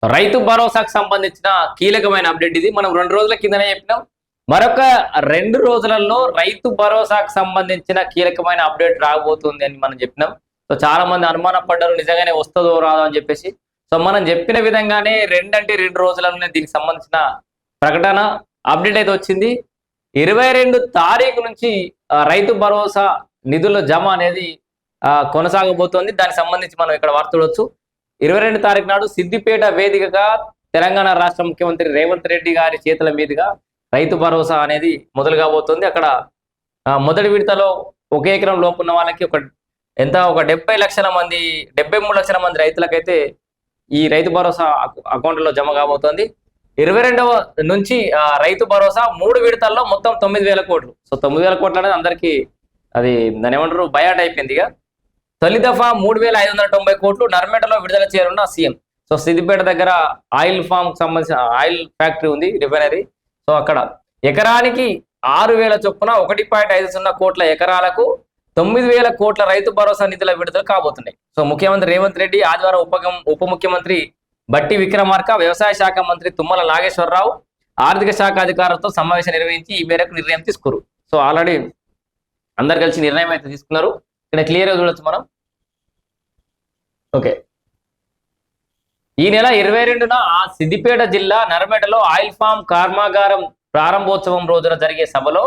రైతు భరోసాకు సంబంధించిన కీలకమైన అప్డేట్ ఇది. మనం 2 రోజుల కిందనే చెప్పినాం. మరొక 2 రోజులలో రైతు భరోసాకు సంబంధించిన కీలకమైన అప్డేట్ రాబోతుంది అని మనం చెప్పినాం. సో చాలా మంది అనుమాన పడ్డారు, నిజంగానే వస్తుందో రాదో అని చెప్పేసి. సో మనం చెప్పిన విధంగానే 2 రోజులలోనే దీనికి సంబంధించిన ప్రకటన అప్డేట్ అయితే వచ్చింది. 22 తారీఖు నుంచి రైతు భరోసా నిధుల జమ అనేది కొనసాగబోతోంది. దానికి సంబంధించి మనం ఇక్కడ వార్త చూడొచ్చు. 22 తారీఖు నాడు సిద్దిపేట వేదికగా తెలంగాణ రాష్ట్ర ముఖ్యమంత్రి రేవంత్ రెడ్డి గారి చేతుల మీదుగా రైతు భరోసా అనేది మొదలు కాబోతుంది. అక్కడ మొదటి విడతలో 1 ఎకరం లోపు ఉన్న వాళ్ళకి ఒక 70 లక్షల మంది 73 లక్షల మంది రైతులకైతే ఈ రైతు భరోసా అకౌంట్లో జమ కాబోతోంది. 22వ నుంచి రైతు భరోసా 3 విడతల్లో మొత్తం 9,000 కోట్లు. సో 9,000 కోట్లు అనేది అందరికీ అది దాని ఏమంటారు బయాట్ అయిపోయింది. ఇక తొలి దఫా 3,590 కోట్లు నర్మేటలో విడుదల చేయనున్న సీఎం. సో సిద్దిపేట దగ్గర ఆయిల్ ఫామ్ సంబంధించిన ఆయిల్ ఫ్యాక్టరీ ఉంది, రిఫైనరీ. సో అక్కడ ఎకరానికి 6,000 చొప్పున 1.50 కోట్ల ఎకరాలకు 9,000 కోట్ల రైతు భరోసా నిధుల విడుదల కాబోతున్నాయి. సో ముఖ్యమంత్రి రేవంత్ రెడ్డి ఆదివారం ఉప ముఖ్యమంత్రి బట్టి విక్రమార్క, వ్యవసాయ శాఖ మంత్రి తుమ్మల నాగేశ్వరరావు, ఆర్థిక శాఖ అధికారులతో సమావేశం నిర్వహించి ఈ మేరకు నిర్ణయం తీసుకున్నారు. సో ఆల్రెడీ అందరు కలిసి నిర్ణయం అయితే తీసుకున్నారు. ఇక్కడ క్లియర్గా చూడొచ్చు మనం. ఓకే, ఈ నెల 22న సిద్దిపేట జిల్లా నర్మేటలో ఆయిల్ ఫామ్ కర్మాగారం ప్రారంభోత్సవం రోజున జరిగే సభలో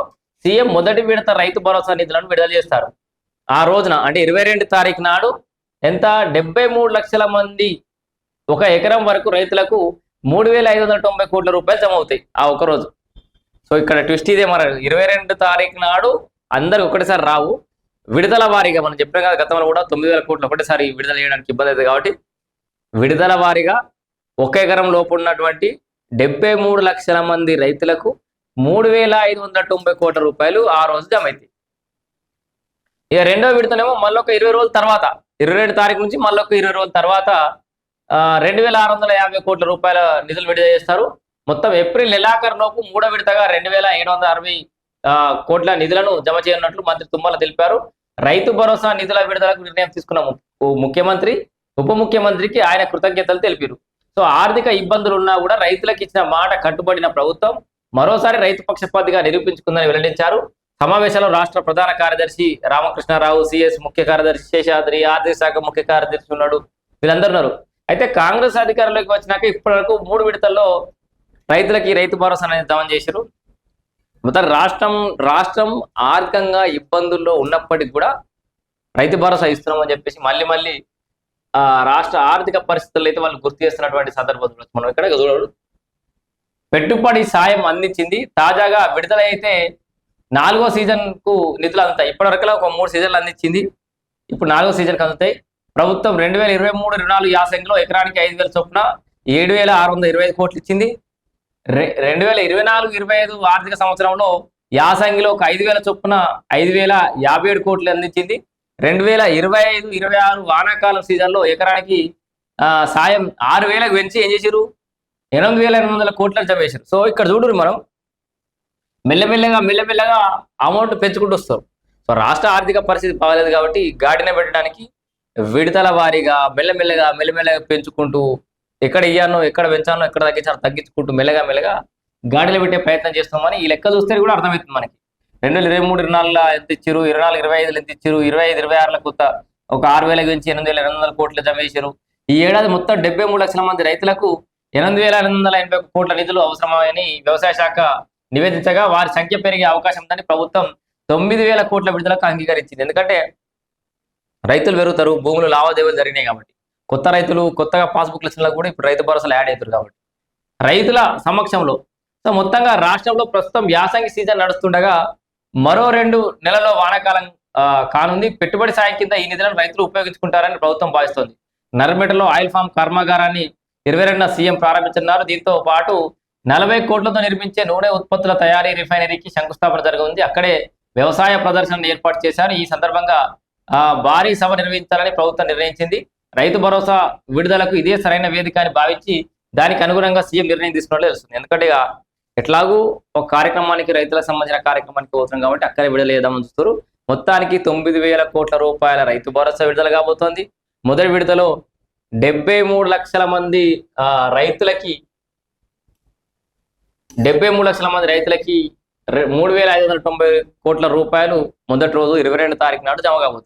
సీఎం మొదటి విడత రైతు భరోసా నిధులను విడుదల చేస్తారు. ఆ రోజున అంటే 22 తారీఖు నాడు ఎంత 73 లక్షల మంది 1 ఎకరం వరకు రైతులకు 3,590 కోట్ల రూపాయలు జమ అవుతాయి ఆ ఒక రోజు. సో ఇక్కడ ట్విస్ట్ ఇదే, మరి 22 తారీఖు నాడు అందరు ఒకటిసారి రావు, విడుదల వారీగా మనం చెప్పాం కదా గతంలో కూడా 9,000 కోట్లు ఒకటేసారి విడుదల చేయడానికి ఇబ్బంది అవుతుంది కాబట్టి విడుదల వారీగా 1 ఎకరం లోపు ఉన్నటువంటి 73 లక్షల మంది రైతులకు 3,590 కోట్ల రూపాయలు ఆ రోజు జమ అవుతాయి. ఇక రెండో విడతనేమో మళ్ళొక 20 రోజుల తర్వాత 22 తారీఖు నుంచి మళ్ళొక 20 రోజుల తర్వాత 2,650 కోట్ల రూపాయల నిధులు విడుదల చేస్తారు. మొత్తం ఏప్రిల్ నెలాఖరు లోపు 3వ విడతగా 2,760 కోట్ల నిధులను జమ చేయనున్నట్లు మంత్రి తుమ్మల తెలిపారు. రైతు భరోసా నిధుల విడుదలకు నిర్ణయం తీసుకున్న ముఖ్యమంత్రి ఉప ముఖ్యమంత్రికి ఆయన కృతజ్ఞతలు తెలిపారు. సో ఆర్థిక ఇబ్బందులు ఉన్నా కూడా రైతులకు ఇచ్చిన మాట కట్టుబడిన ప్రభుత్వం మరోసారి రైతు పక్షపాతిగా నిరూపించుకుందని వెల్లడించారు. సమావేశంలో రాష్ట్ర ప్రధాన కార్యదర్శి రామకృష్ణారావు, సిఎస్ ముఖ్య కార్యదర్శి శేషాద్రి, ఆర్థిక శాఖ ముఖ్య కార్యదర్శి ఉన్నాడు, వీళ్ళందరూ ఉన్నారు. అయితే కాంగ్రెస్ అధికారంలోకి వచ్చినాక ఇప్పటి వరకు 3 విడతల్లో రైతులకి రైతు భరోసా అనేది జమ చేశారు. మొత్తం రాష్ట్రం ఆర్థికంగా ఇబ్బందుల్లో ఉన్నప్పటికీ కూడా రైతు భరోసా ఇస్తున్నామని చెప్పేసి మళ్ళీ రాష్ట్ర ఆర్థిక పరిస్థితులు అయితే వాళ్ళు గుర్తు చేస్తున్నటువంటి సందర్భంలో మనం ఇక్కడ చూడడు. పెట్టుబడి సాయం అందించింది. తాజాగా విడుదల అయితే 4వ సీజన్ కు నిధులు అందుతాయి. ఇప్పటివరకు ఒక 3 సీజన్లు అందించింది, ఇప్పుడు 4వ సీజన్కి అందుతాయి. ప్రభుత్వం 2023-24 యాసంగిలో ఎకరానికి 5,000 చొప్పున 7,625 కోట్లు ఇచ్చింది. 2024-25 ఆర్థిక సంవత్సరంలో యాసంగిలో ఒక 5,000 చొప్పున 5,057 కోట్లు అందించింది. 2025-26 వానాకాలం సీజన్లో ఎకరానికి సాయం 6,000కు పెంచి ఏం చేశారు, 8,800 కోట్లను జమ చేశారు. సో ఇక్కడ చూడరు మనం మెల్లమెల్లగా అమౌంట్ పెంచుకుంటూ వస్తారు. సో రాష్ట్ర ఆర్థిక పరిస్థితి బాగలేదు కాబట్టి గాడిన పెట్టడానికి విడతల వారీగా మెల్లమెల్లగా పెంచుకుంటూ ఎక్కడ ఇయ్యానో ఎక్కడ పెంచానో ఎక్కడ తగ్గించుకుంటూ మెల్లగా గాడిలో పెట్టే ప్రయత్నం చేస్తామని ఈ లెక్క చూస్తే కూడా అర్థమవుతుంది మనకి. 2023-24 ఎంత ఇచ్చారు, 24-25 ఎంత ఇచ్చారు, 25-26 కొత్త ఒక 6,000 నుంచి 8,800 కోట్లు జమ చేశారు. ఈ ఏడాది మొత్తం 73 లక్షల మంది రైతులకు 8,880 కోట్ల నిధులు అవసరమని వ్యవసాయ శాఖ నివేదించగా వారి సంఖ్య పెరిగే అవకాశం ఉందని ప్రభుత్వం 9,000 కోట్ల విడుదలకు అంగీకరించింది. ఎందుకంటే రైతులు పెరుగుతారు, భూములు లావాదేవీలు జరిగినాయి కాబట్టి కొత్త రైతులు కొత్తగా పాస్బుక్ల ఇచ్చినలకు కూడా ఇప్పుడు రైతు భరోసాలు యాడ్ అవుతారు కాబట్టి రైతుల సమక్షంలో. సో మొత్తంగా రాష్ట్రంలో ప్రస్తుతం యాసంగి సీజన్ నడుస్తుండగా మరో 2 నెలల్లో వానాకాలం కానుంది. పెట్టుబడి సాయం కింద ఈ నిధులను రైతులు ఉపయోగించుకుంటారని ప్రభుత్వం భావిస్తోంది. నర్మేటలో ఆయిల్ ఫామ్ కర్మాగారాన్ని 22న సీఎం ప్రారంభించనున్నారు. దీంతో పాటు 40 కోట్లతో నిర్మించే నూనె ఉత్పత్తుల తయారీ రిఫైనరీకి శంకుస్థాపన జరగనుంది. అక్కడే వ్యవసాయ ప్రదర్శనను ఏర్పాటు చేశారు. ఈ సందర్భంగా భారీ సభ నిర్వహించాలని ప్రభుత్వం నిర్ణయించింది. రైతు భరోసా విడుదలకు ఇదే సరైన వేదిక అని భావించి దానికి అనుగుణంగా సీఎం నిర్ణయం తీసుకున్నట్లు తెలుస్తుంది. ఎందుకంటే ఎట్లాగూ ఒక కార్యక్రమానికి రైతులకు సంబంధించిన కార్యక్రమానికి అవసరం కాబట్టి అక్కడే విడుదల చేద్దామని చూస్తారు. మొత్తానికి 9,000 కోట్ల రూపాయల రైతు భరోసా విడుదల కాబోతోంది. మొదటి విడతలో 73 లక్షల మంది రైతులకి 73 లక్షల మంది రైతులకి 3,590 కోట్ల రూపాయలు మొదటి రోజు 22 తారీఖు నాడు జమ కాబోతుంది.